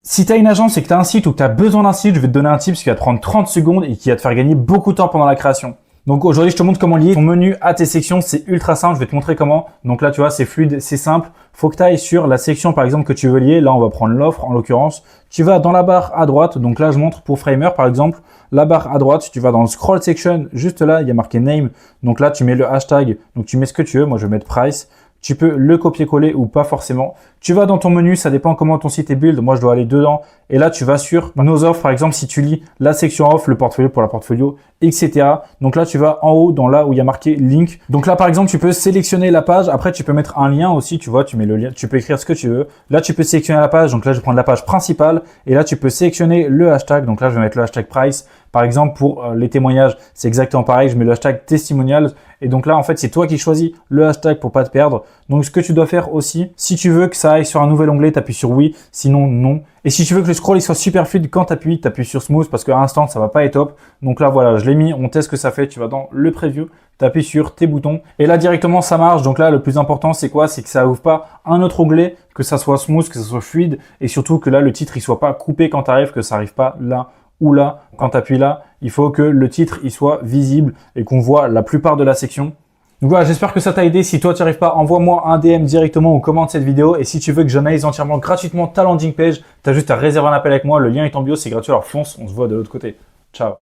Si tu as une agence et que tu as un site ou que tu as besoin d'un site, je vais te donner un tip qui va te prendre 30 secondes et qui va te faire gagner beaucoup de temps pendant la création. Donc aujourd'hui, je te montre comment lier ton menu à tes sections. C'est ultra simple, je vais te montrer comment. Donc là, tu vois, c'est fluide, c'est simple. Faut que tu ailles sur la section, par exemple, que tu veux lier. Là, on va prendre l'offre, en l'occurrence. Tu vas dans la barre à droite. Donc là, je montre pour Framer, par exemple. La barre à droite, tu vas dans le scroll section. Juste là, il y a marqué name. Donc là, tu mets le hashtag. Donc tu mets ce que tu veux. Moi, je vais mettre price. Tu peux le copier-coller ou pas forcément. Tu vas dans ton menu, ça dépend comment ton site est build. Moi, je dois aller dedans. Et là, tu vas sur nos offres. Par exemple, si tu lis la section offre, le portfolio pour la portfolio, etc. Donc là, tu vas en haut dans là où il y a marqué link. Donc là, par exemple, tu peux sélectionner la page. Après, tu peux mettre un lien aussi. Tu vois, tu mets le lien. Tu peux écrire ce que tu veux. Là, tu peux sélectionner la page. Donc là, je vais prendre la page principale. Et là, tu peux sélectionner le hashtag. Donc là, je vais mettre le hashtag price. Par exemple, pour les témoignages, c'est exactement pareil. Je mets le hashtag testimonials. Et donc là, en fait, c'est toi qui choisis le hashtag pour pas te perdre. Donc, ce que tu dois faire aussi, si tu veux que ça aille sur un nouvel onglet, tu appuies sur oui, sinon non. Et si tu veux que le scroll il soit super fluide, quand tu appuies sur smooth parce qu'à l'instant, ça va pas être top. Donc là, voilà, je l'ai mis, on teste ce que ça fait. Tu vas dans le preview, tu appuies sur tes boutons et là, directement, ça marche. Donc là, le plus important, c'est quoi? C'est que ça ouvre pas un autre onglet, que ça soit smooth, que ça soit fluide et surtout que là, le titre, il soit pas coupé quand tu arrives, que ça arrive pas là ou là. Quand tu appuies là, il faut que le titre il soit visible et qu'on voit la plupart de la section. Donc voilà, j'espère que ça t'a aidé. Si toi tu n'y arrives pas, envoie-moi un DM directement ou commente cette vidéo. Et si tu veux que j'analyse entièrement gratuitement ta landing page, tu as juste à réserver un appel avec moi. Le lien est en bio, c'est gratuit. Alors fonce, on se voit de l'autre côté. Ciao.